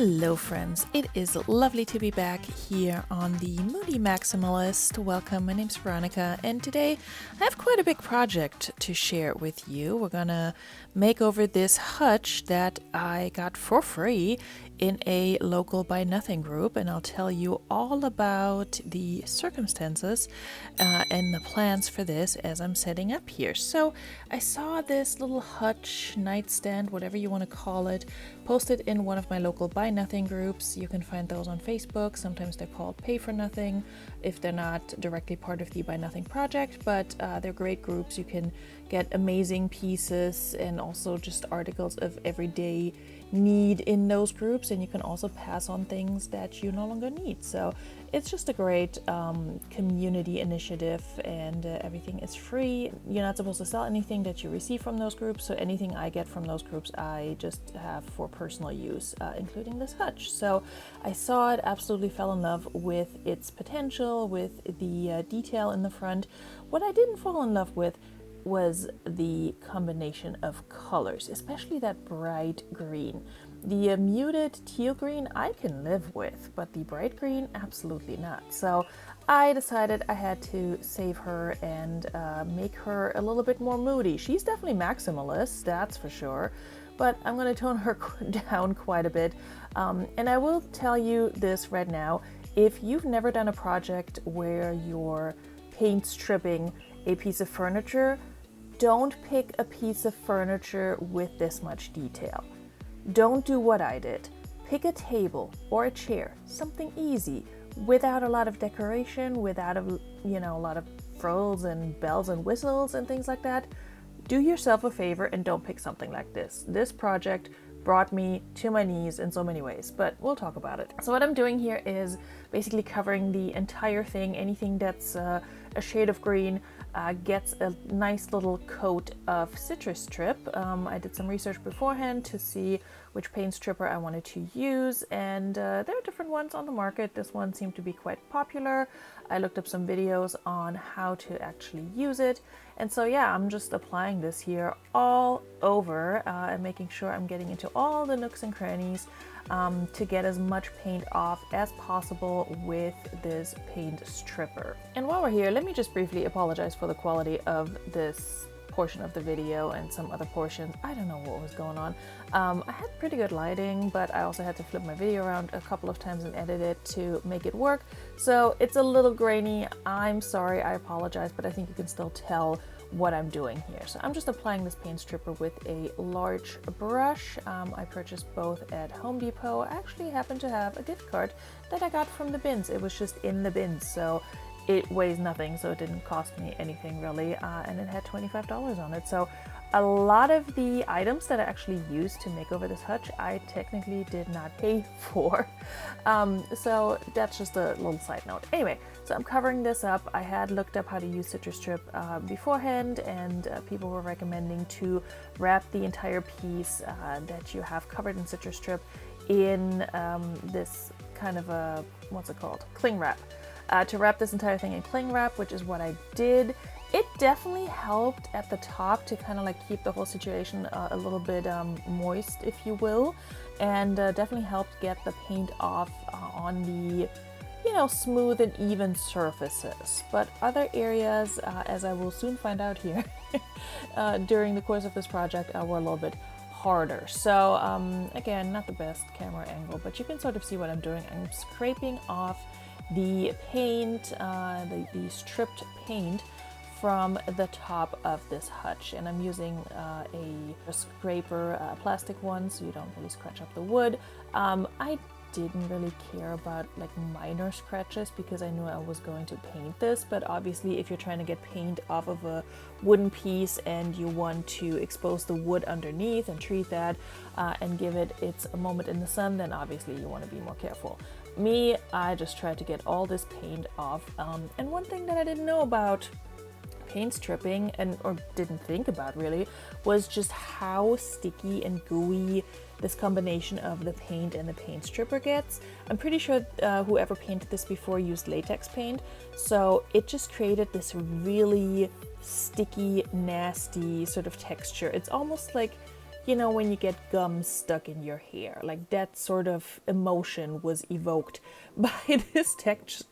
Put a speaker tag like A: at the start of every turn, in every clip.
A: Hello friends, it is lovely to be back here on the Moody Maximalist. Welcome, my name's Veronica, and today I have quite a big project to share with you. We're gonna make over this hutch that I got for free in a local Buy Nothing group, and I'll tell you all about the circumstances and the plans for this as I'm setting up here. So I saw this little hutch, nightstand, whatever you want to call it, posted in one of my local Buy Nothing groups. You can find those on Facebook. Sometimes they're called Pay for Nothing if they're not directly part of the Buy Nothing project, but they're great groups. You can get amazing pieces and also just articles of everyday need in those groups, and you can also pass on things that you no longer need. So it's just a great community initiative, and everything is free. You're not supposed to sell anything that you receive from those groups, so anything I get from those groups I just have for personal use, including this hutch. So I saw it, absolutely fell in love with its potential, with the detail in the front. What I didn't fall in love with was the combination of colors, especially that bright green. The muted teal green I can live with, but the bright green, absolutely not. So I decided I had to save her and make her a little bit more moody. She's definitely maximalist, that's for sure, but I'm going to tone her down quite a bit. And I will tell you this right now, if you've never done a project where you're paint stripping a piece of furniture, don't pick a piece of furniture with this much detail. Don't do what I did. Pick a table or a chair, something easy, without a lot of decoration, without a lot of frills and bells and whistles and things like that. Do yourself a favor and don't pick something like this. This project brought me to my knees in so many ways, but we'll talk about it. So what I'm doing here is basically covering the entire thing. Anything that's a shade of green gets a nice little coat of citrus strip. I did some research beforehand to see which paint stripper I wanted to use, and there are different ones on the market. This one seemed to be quite popular. I looked up some videos on how to actually use it, and so yeah, I'm just applying this here all over and making sure I'm getting into all the nooks and crannies to get as much paint off as possible with this paint stripper. And while we're here, let me just briefly apologize for the quality of this portion of the video and some other portions. I don't know what was going on. I had pretty good lighting, but I also had to flip my video around a couple of times and edit it to make it work. So it's a little grainy. I'm sorry, I apologize, but I think you can still tell what I'm doing here. So I'm just applying this paint stripper with a large brush. I purchased both at Home Depot. I actually happen to have a gift card that I got from the bins. It was just in the bins, so it weighs nothing, so it didn't cost me anything really, and it had $25 on it. So a lot of the items that I actually used to make over this hutch, I technically did not pay for. So that's just a little side note. Anyway, so I'm covering this up. I had looked up how to use citrus strip beforehand, and people were recommending to wrap the entire piece that you have covered in citrus strip in this kind of a, what's it called? Cling wrap. To wrap this entire thing in cling wrap, which is what I did. It definitely helped at the top to kind of like keep the whole situation a little bit moist, if you will, and definitely helped get the paint off on the smooth and even surfaces. But other areas, as I will soon find out here during the course of this project, were a little bit harder. So again, not the best camera angle, but you can sort of see what I'm doing. I'm scraping off the paint, the stripped paint from the top of this hutch, and I'm using a scraper, plastic one, so you don't really scratch up the wood. I didn't really care about like minor scratches because I knew I was going to paint this, but obviously if you're trying to get paint off of a wooden piece and you want to expose the wood underneath and treat that and give it its moment in the sun, then obviously you want to be more careful. Me, I just tried to get all this paint off, and one thing that I didn't know about paint stripping, or didn't think about really, was just how sticky and gooey this combination of the paint and the paint stripper gets. I'm pretty sure whoever painted this before used latex paint, so it just created this really sticky, nasty sort of texture. It's almost like you know, when you get gum stuck in your hair, like that sort of emotion was evoked by this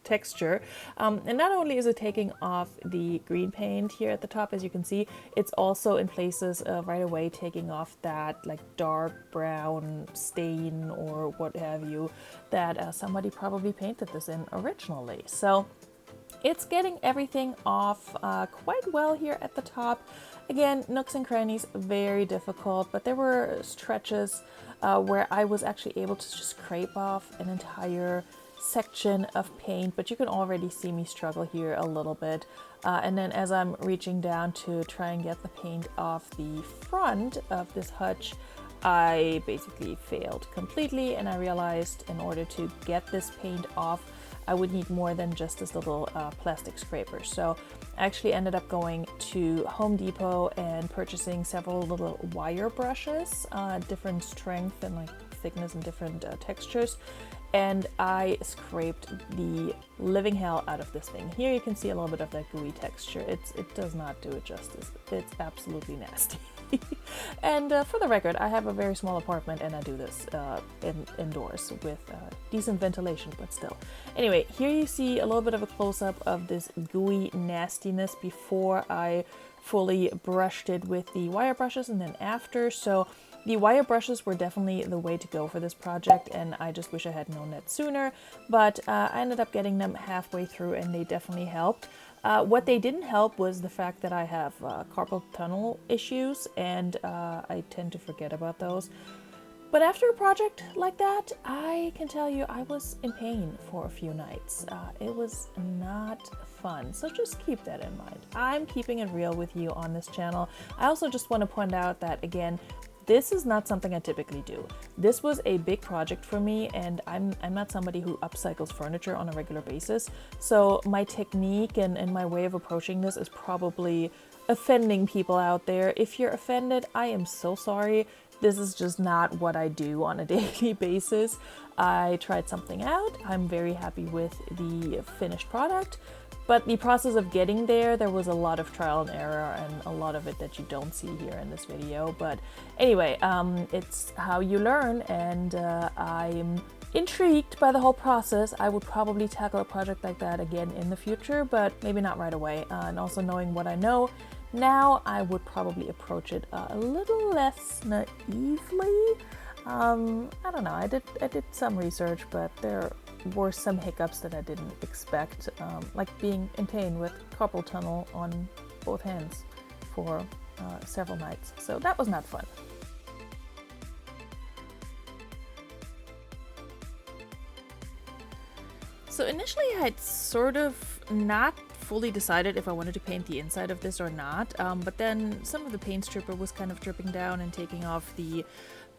A: texture. And not only is it taking off the green paint here at the top, as you can see, it's also in places right away taking off that like dark brown stain or what have you that somebody probably painted this in originally. So it's getting everything off quite well here at the top. Again, nooks and crannies, very difficult, but there were stretches where I was actually able to just scrape off an entire section of paint, but you can already see me struggle here a little bit. And then as I'm reaching down to try and get the paint off the front of this hutch, I basically failed completely, and I realized in order to get this paint off, I would need more than just this little plastic scraper. So I actually ended up going to Home Depot and purchasing several little wire brushes, different strength and like thickness and different textures. And I scraped the living hell out of this thing. Here you can see a little bit of that gooey texture. It does not do it justice. It's absolutely nasty. And for the record, I have a very small apartment and I do this indoors with decent ventilation, but still. Anyway, here you see a little bit of a close-up of this gooey nastiness before I fully brushed it with the wire brushes and then after. So the wire brushes were definitely the way to go for this project, and I just wish I had known that sooner, but I ended up getting them halfway through and they definitely helped. What they didn't help was the fact that I have carpal tunnel issues, and I tend to forget about those. But after a project like that, I can tell you I was in pain for a few nights. It was not fun, so just keep that in mind. I'm keeping it real with you on this channel. I also just want to point out that, again, this is not something I typically do. This was a big project for me, and I'm not somebody who upcycles furniture on a regular basis. So my technique and my way of approaching this is probably offending people out there. If you're offended, I am so sorry. This is just not what I do on a daily basis. I tried something out. I'm very happy with the finished product. But the process of getting there was a lot of trial and error, and a lot of it that you don't see here in this video. But anyway, it's how you learn, and I'm intrigued by the whole process. I would probably tackle a project like that again in the future, but maybe not right away. And also knowing what I know now, I would probably approach it a little less naively. I don't know, I did some research, but there were some hiccups that I didn't expect, like being in pain with carpal tunnel on both hands for several nights. So that was not fun. So initially I had sort of not fully decided if I wanted to paint the inside of this or not, but then some of the paint stripper was kind of dripping down and taking off the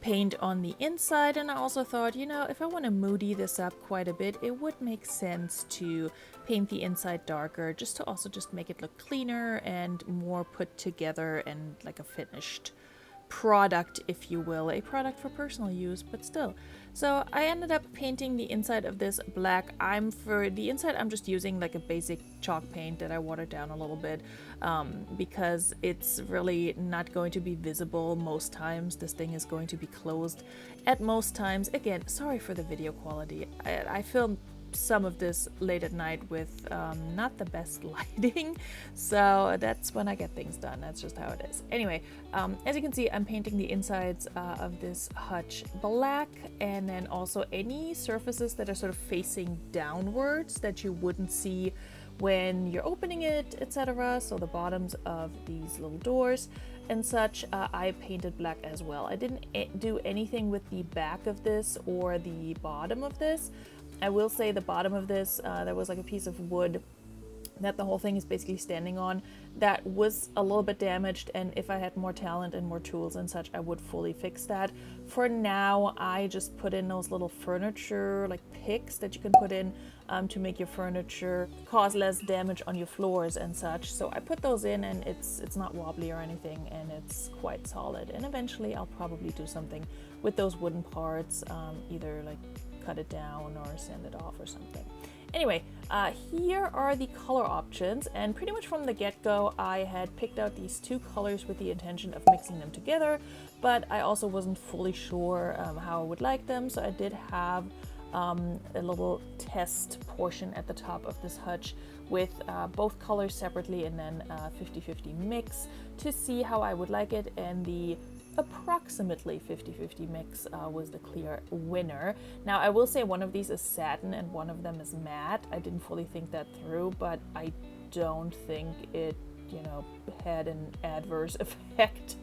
A: paint on the inside, and I also thought, you know, if I want to moody this up quite a bit, it would make sense to paint the inside darker, just to also just make it look cleaner and more put together and like a finished product, if you will, a product for personal use, but still. So I ended up painting the inside of this black. For the inside, I'm just using like a basic chalk paint that I watered down a little bit, because it's really not going to be visible most times. This thing is going to be closed at most times. Again, sorry for the video quality. I filmed some of this late at night with not the best lighting, so that's when I get things done. That's just how it is. Anyway, as you can see, I'm painting the insides of this hutch black, and then also any surfaces that are sort of facing downwards that you wouldn't see when you're opening it, etc. So the bottoms of these little doors and such, I painted black as well. I didn't do anything with the back of this or the bottom of this. I will say the bottom of this, there was like a piece of wood that the whole thing is basically standing on that was a little bit damaged, and if I had more talent and more tools and such, I would fully fix that. For now, I just put in those little furniture like picks that you can put in to make your furniture cause less damage on your floors and such. So I put those in, and it's not wobbly or anything, and it's quite solid. And eventually I'll probably do something with those wooden parts, either like cut it down or sand it off or something. Anyway, here are the color options, and pretty much from the get-go I had picked out these two colors with the intention of mixing them together, but I also wasn't fully sure how I would like them, so I did have a little test portion at the top of this hutch with both colors separately and then 50-50 mix to see how I would like it, and the approximately 50-50 mix was the clear winner. Now I will say one of these is satin and one of them is matte. I didn't fully think that through, but I don't think it, you know, had an adverse effect.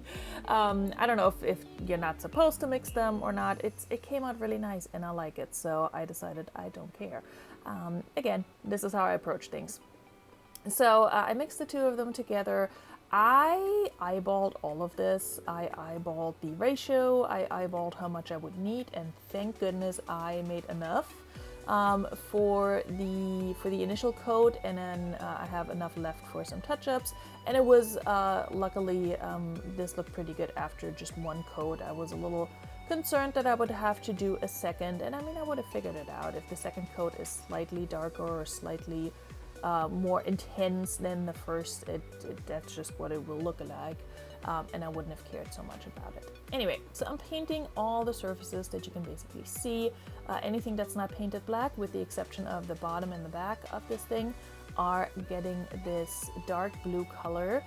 A: I don't know if you're not supposed to mix them or not. It came out really nice and I like it, so I decided I don't care. Again, this is how I approach things. So I mixed the two of them together. I eyeballed all of this. I eyeballed the ratio, I eyeballed how much I would need, and thank goodness I made enough for the initial coat, and then I have enough left for some touch-ups. And it was luckily this looked pretty good after just one coat. I was a little concerned that I would have to do a second, and I mean I would have figured it out if the second coat is slightly darker or slightly more intense than the first. That's just what it will look like, and I wouldn't have cared so much about it. Anyway, so I'm painting all the surfaces that you can basically see. Anything that's not painted black, with the exception of the bottom and the back of this thing, are getting this dark blue color.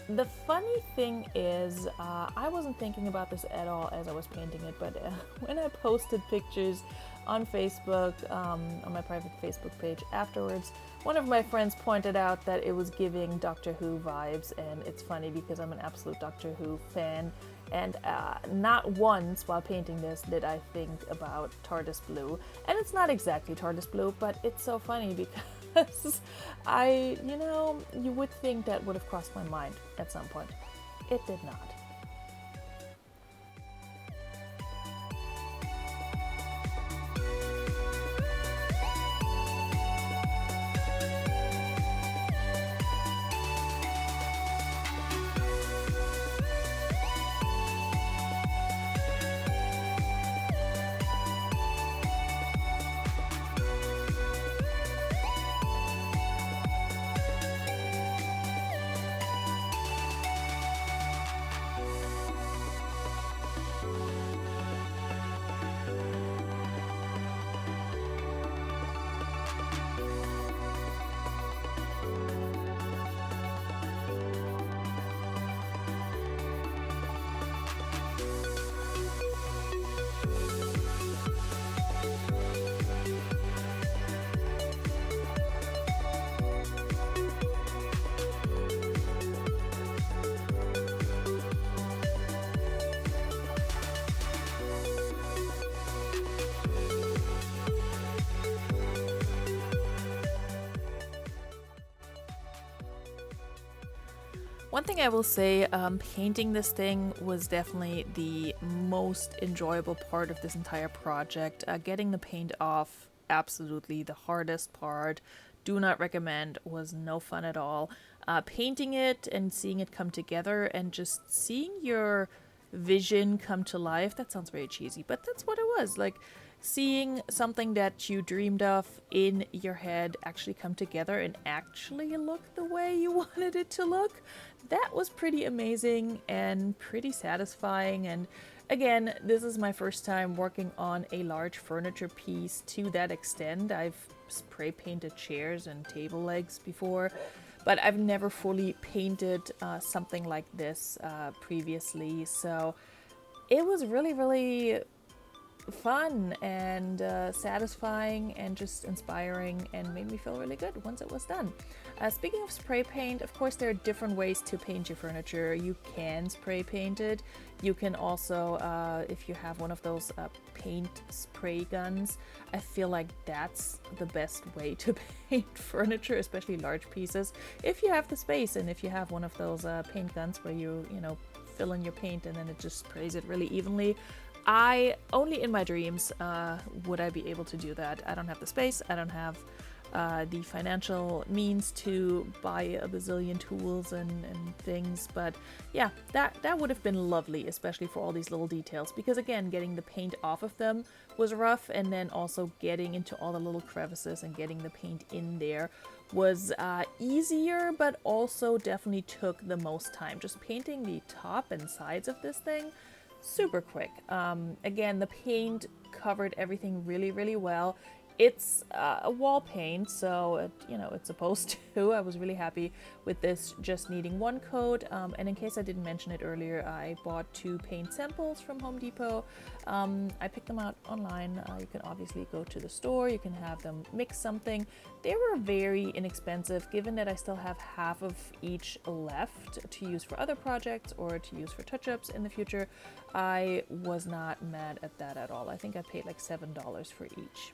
A: The funny thing is, I wasn't thinking about this at all as I was painting it, but when I posted pictures on Facebook, on my private Facebook page afterwards, one of my friends pointed out that it was giving Doctor Who vibes, and it's funny because I'm an absolute Doctor Who fan, and not once while painting this did I think about TARDIS blue. And it's not exactly TARDIS blue, but it's so funny because you would think that would have crossed my mind at some point. It did not. One thing I will say, painting this thing was definitely the most enjoyable part of this entire project. Getting the paint off, absolutely the hardest part. Do not recommend, was no fun at all. Painting it and seeing it come together and just seeing your vision come to life, that sounds very cheesy, but that's what it was. Like, seeing something that you dreamed of in your head actually come together and actually look the way you wanted it to look, that was pretty amazing and pretty satisfying. And again, this is my first time working on a large furniture piece to that extent. I've spray painted chairs and table legs before, but I've never fully painted something like this previously, so it was really fun and satisfying and just inspiring, and made me feel really good once it was done. Speaking of spray paint, of course there are different ways to paint your furniture. You can spray paint it. You can also, if you have one of those paint spray guns, I feel like that's the best way to paint furniture, especially large pieces. If you have the space and if you have one of those paint guns where you fill in your paint and then it just sprays it really evenly. Only in my dreams would I be able to do that. I don't have the space, I don't have the financial means to buy a bazillion tools and things. But yeah, that would have been lovely, especially for all these little details, because again, getting the paint off of them was rough, and then also getting into all the little crevices and getting the paint in there was easier, but also definitely took the most time. Just painting the top and sides of this thing, super quick. Again, the paint covered everything really, really well. It's a wall paint, so it's supposed to. I was really happy with this just needing one coat. And in case I didn't mention it earlier, I bought 2 paint samples from Home Depot. I picked them out online. You can obviously go to the store, you can have them mix something. They were very inexpensive, given that I still have half of each left to use for other projects or to use for touch-ups in the future. I was not mad at that at all. I think I paid like $7 for each.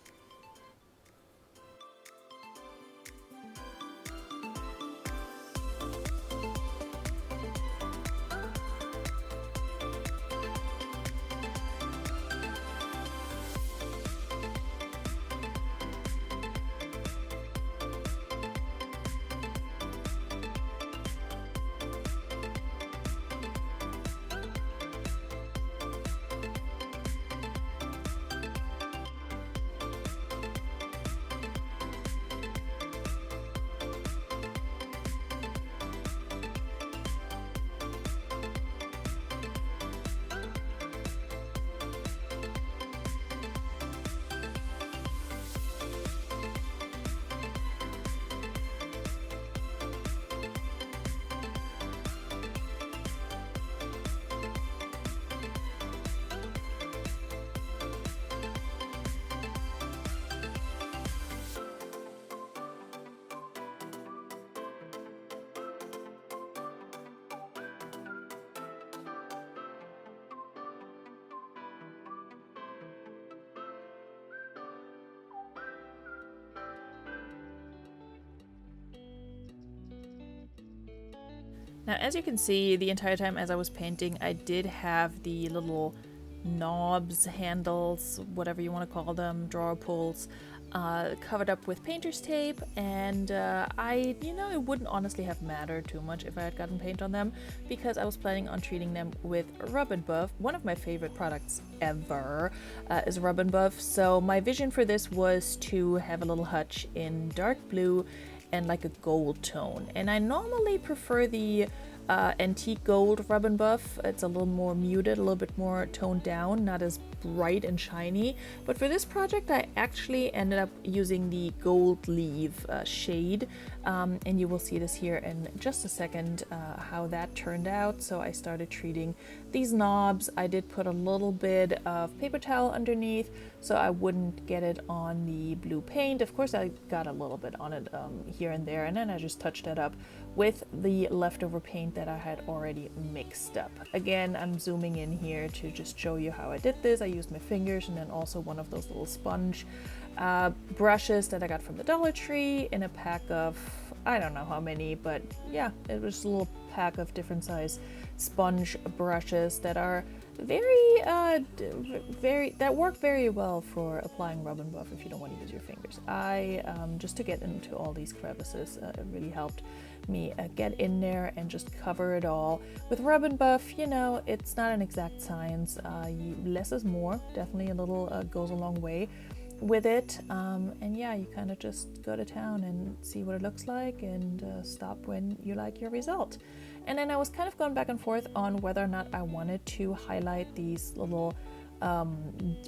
A: Now, as you can see, the entire time as I was painting, I did have the little knobs, handles, whatever you want to call them, drawer pulls, covered up with painter's tape, and it wouldn't honestly have mattered too much if I had gotten paint on them, because I was planning on treating them with Rub and Buff. One of my favorite products ever is Rub and Buff, so my vision for this was to have a little hutch in dark blue and like a gold tone, and I normally prefer the antique gold Rub and Buff. It's a little more muted, a little bit more toned down, not as bright and shiny. But for this project, I actually ended up using the gold leaf shade, and you will see this here in just a second how that turned out. So I started treating these knobs. I did put a little bit of paper towel underneath so I wouldn't get it on the blue paint. Of course, I got a little bit on it here and there, and then I just touched that up with the leftover paint that I had already mixed up. Again, I'm zooming in here to just show you how I did this. I used my fingers and then also one of those little sponge brushes that I got from the Dollar Tree in a pack of, I don't know how many, but yeah, it was a little pack of different size sponge brushes that are that work very well for applying Rub and Buff if you don't want to use your fingers. Just to get into all these crevices, it really helped me get in there and just cover it all. With Rub and Buff, it's not an exact science. Less is more. Definitely a little goes a long way with it. And yeah, you kind of just go to town and see what it looks like and stop when you like your result. And then I was kind of going back and forth on whether or not I wanted to highlight these little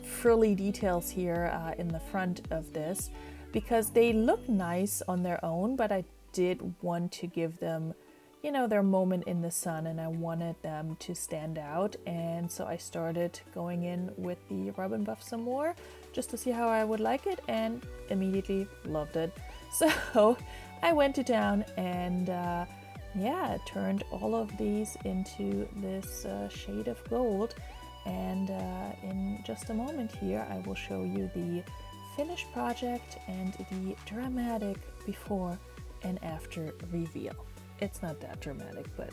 A: frilly details here in the front of this, because they look nice on their own, but I did want to give them, their moment in the sun, and I wanted them to stand out. And so I started going in with the Rub and Buff some more just to see how I would like it, and immediately loved it. So I went to town and turned all of these into this shade of gold. And in just a moment here, I will show you the finished project and the dramatic before and after reveal. It's not that dramatic, but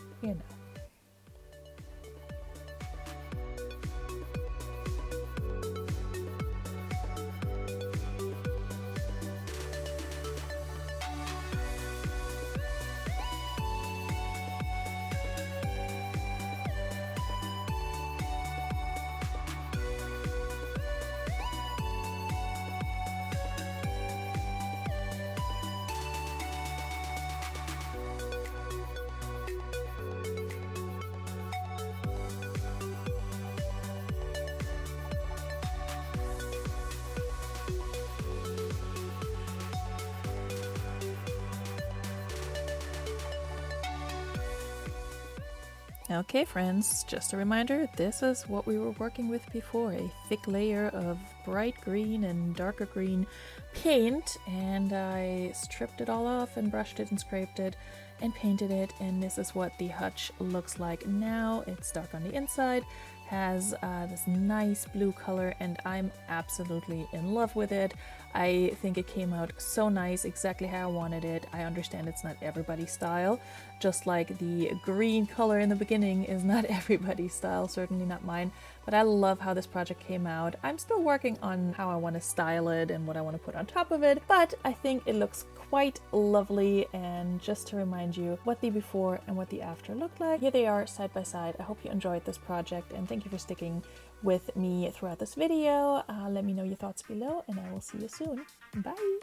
A: Okay friends, just a reminder, this is what we were working with before, a thick layer of bright green and darker green paint, and I stripped it all off and brushed it and scraped it and painted it, and this is what the hutch looks like now. It's dark on the inside, has this nice blue color, and I'm absolutely in love with it. I think it came out so nice, exactly how I wanted it. I understand it's not everybody's style, just like the green color in the beginning is not everybody's style, certainly not mine, but I love how this project came out. I'm still working on how I want to style it and what I want to put on top of it, but I think it looks quite lovely. And just to remind you what the before and what the after looked like, here they are side by side. I hope you enjoyed this project, and thank you for sticking with me throughout this video. Let me know your thoughts below, and I will see you soon. Bye!